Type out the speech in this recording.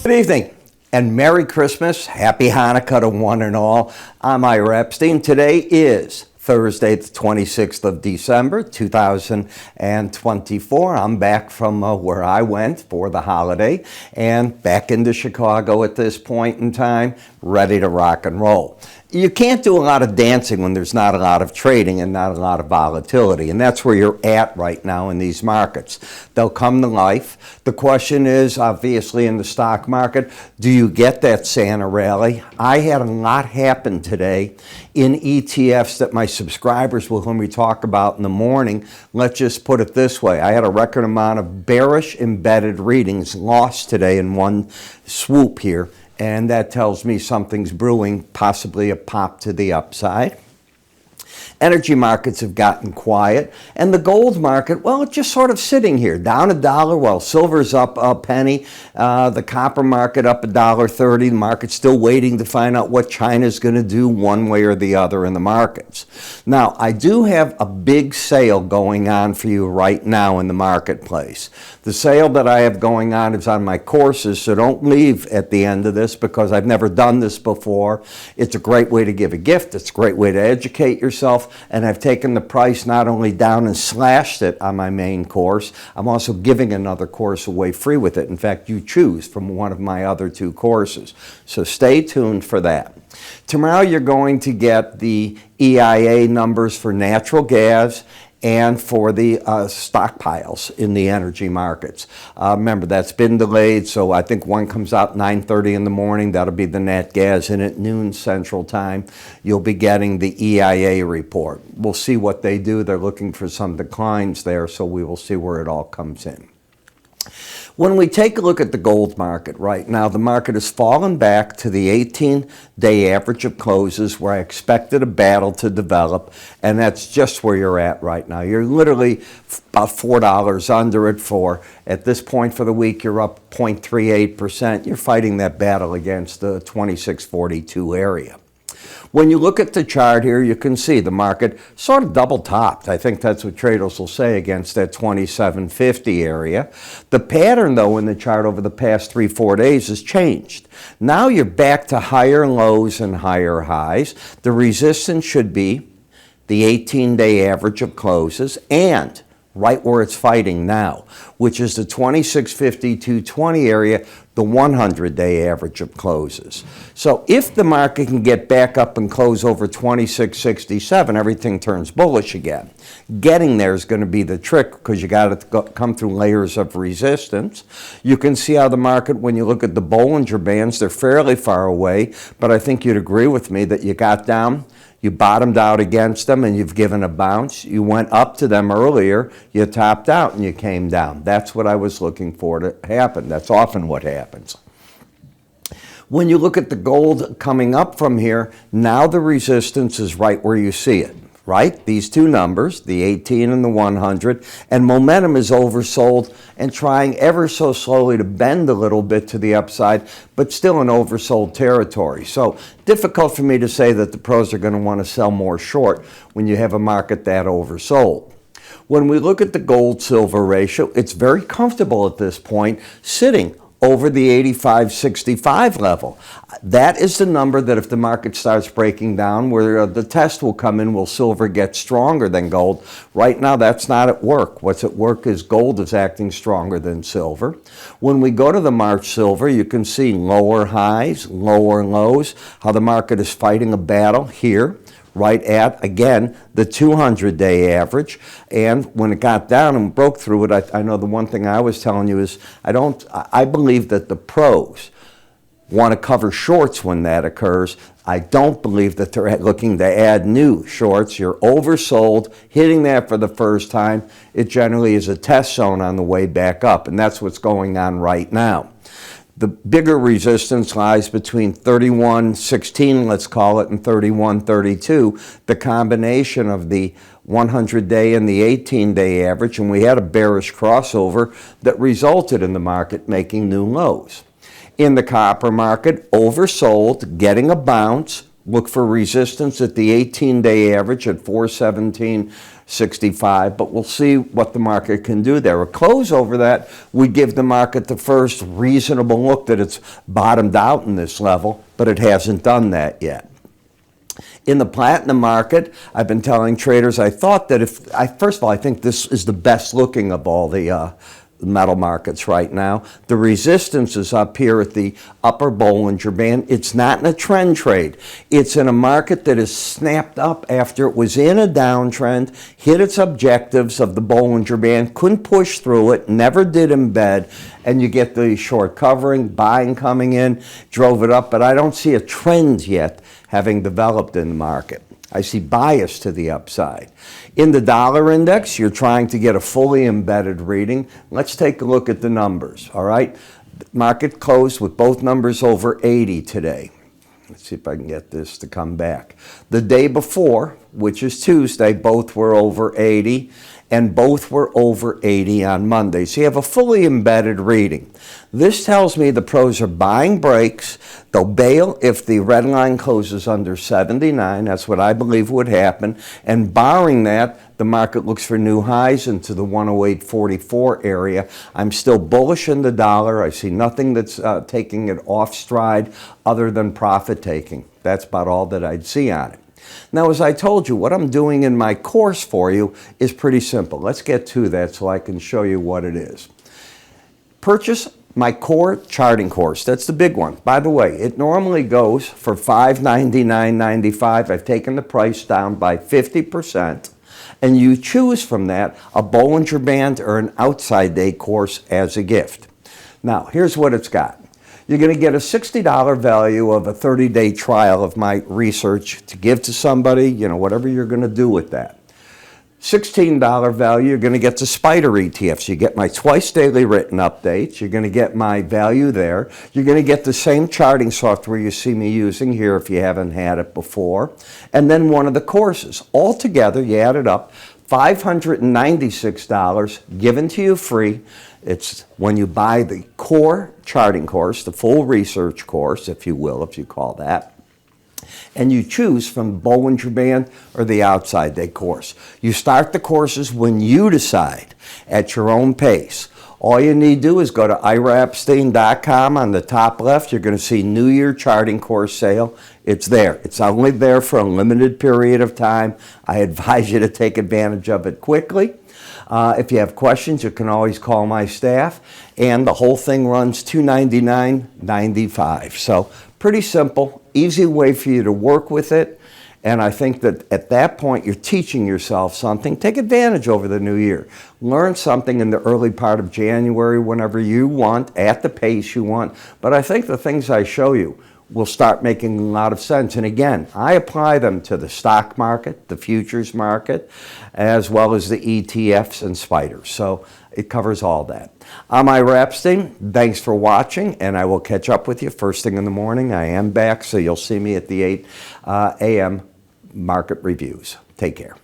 Good evening and Merry Christmas. Happy Hanukkah to one and all. I'm Epstein. Today is Thursday, the 26th of December, 2024. I'm back from where I went for the holiday and back into Chicago at this point in time, ready to rock and roll. You can't do a lot of dancing when there's not a lot of trading and not a lot of volatility, and that's where you're at right now in these markets. They'll come to life. The question is, obviously, in the stock market, do you get that Santa rally? I had a lot happen today in ETFs that my subscribers will hear me talk about in the morning. Let's just put it this way. I had a record amount of bearish embedded readings lost today in one swoop here. And that tells me something's brewing, possibly a pop to the upside. Energy markets have gotten quiet. And the gold market, well, it's just sort of sitting here, down $1 while silver's up a penny. The copper market up $1.30. The market's still waiting to find out what China's going to do one way or the other in the markets. Now, I do have a big sale going on for you right now in the marketplace. The sale that I have going on is on my courses, so don't leave at the end of this because I've never done this before. It's a great way to give a gift. It's a great way to educate yourself. And I've taken the price not only down and slashed it on my main course, I'm also giving another course away free with it. In fact, you choose from one of my other two courses. So stay tuned for that. Tomorrow you're going to get the EIA numbers for natural gas and for the stockpiles in the energy markets. Remember, that's been delayed, so I think one comes out 9:30 in the morning. That'll be the nat gas, and at noon Central Time, you'll be getting the EIA report. We'll see what they do. They're looking for some declines there, so we will see where it all comes in. When we take a look at the gold market right now, the market has fallen back to the 18-day average of closes where I expected a battle to develop, and that's just where you're at right now. You're literally about $4 under it for, at this point for the week, you're up 0.38%. You're fighting that battle against the 2642 area. When you look at the chart here, you can see the market sort of double topped. I think that's what traders will say against that 2750 area. The pattern, though, in the chart over the past 3-4 days has changed. Now you're back to higher lows and higher highs. The resistance should be the 18-day average of closes and right where it's fighting now, which is the 2650-220 area, the 100-day average of closes. So if the market can get back up and close over 2667, everything turns bullish again. Getting there is going to be the trick because you got to come through layers of resistance. You can see how the market, when you look at the Bollinger Bands, they're fairly far away, but I think you'd agree with me that you got down, you bottomed out against them, and you've given a bounce. You went up to them earlier, you topped out, and you came down. That's what I was looking for to happen. That's often what happens. When you look at the gold coming up from here, now the resistance is right where you see it, right? These two numbers, the 18 and the 100, and momentum is oversold and trying ever so slowly to bend a little bit to the upside, but still in oversold territory. So difficult for me to say that the pros are going to want to sell more short when you have a market that oversold. When we look at the gold-silver ratio, it's very comfortable at this point, sitting over the 85-65 level. That is the number that if the market starts breaking down, where the test will come in, will silver get stronger than gold? Right now, that's not at work. What's at work is gold is acting stronger than silver. When we go to the March silver, you can see lower highs, lower lows, how the market is fighting a battle here, right at, again, the 200-day average. And when it got down and broke through it, I know the one thing I was telling you is I believe that the pros want to cover shorts when that occurs. I don't believe that they're looking to add new shorts. You're oversold, hitting that for the first time. It generally is a test zone on the way back up, and that's what's going on right now. The bigger resistance lies between 31.16, let's call it, and 31.32, the combination of the 100-day and the 18-day average, and we had a bearish crossover that resulted in the market making new lows. In the copper market, oversold, getting a bounce, Look for resistance at the 18-day average at 417.65, but we'll see what the market can do there. A close over that would give the market the first reasonable look that it's bottomed out in this level, but it hasn't done that yet. In the platinum market, I've been telling traders I thought that first of all, I think this is the best looking of all the metal markets right now. The resistance is up here at the upper Bollinger Band. It's not in a trend trade. It's in a market that is snapped up after it was in a downtrend, hit its objectives of the Bollinger Band, couldn't push through it, never did embed, and you get the short covering, buying coming in, drove it up, but I don't see a trend yet having developed in the market. I see bias to the upside. In the dollar index, you're trying to get a fully embedded reading. Let's take a look at the numbers, all right? The market closed with both numbers over 80 today. Let's see if I can get this to come back. The day before, which is Tuesday, both were over 80, and both were over 80 on Monday. So you have a fully embedded reading. This tells me the pros are buying breaks. They'll bail if the red line closes under 79. That's what I believe would happen. And barring that, the market looks for new highs into the 108.44 area. I'm still bullish in the dollar. I see nothing that's taking it off stride other than profit taking. That's about all that I'd see on it. Now, as I told you, what I'm doing in my course for you is pretty simple. Let's get to that so I can show you what it is. Purchase my core charting course. That's the big one. By the way, it normally goes for $599.95. I've taken the price down by 50%. And you choose from that a Bollinger Band or an outside day course as a gift. Now, here's what it's got. You're going to get a $60 value of a 30-day trial of my research to give to somebody, you know, whatever you're going to do with that. $16 value, you're going to get the Spider ETFs. You get my twice daily written updates. You're going to get my value there. You're going to get the same charting software you see me using here if you haven't had it before. And then one of the courses. Altogether, you add it up, $596 given to you free. It's when you buy the core charting course, the full research course, if you will, if you call that, and you choose from Bollinger Band or the outside day course. You start the courses when you decide at your own pace. All you need to do is go to iraepstein.com. On the top left, you're going to see New Year Charting Course Sale. It's there. It's only there for a limited period of time. I advise you to take advantage of it quickly. If you have questions, you can always call my staff. And the whole thing runs $299.95. So pretty simple, easy way for you to work with it. And I think that at that point, you're teaching yourself something. Take advantage over the new year. Learn something in the early part of January whenever you want, at the pace you want. But I think the things I show you will start making a lot of sense. And again, I apply them to the stock market, the futures market, as well as the ETFs and spiders. So it covers all that. I'm Ira Epstein. Thanks for watching, and I will catch up with you first thing in the morning. I am back, so you'll see me at the 8 a.m. market reviews. Take care.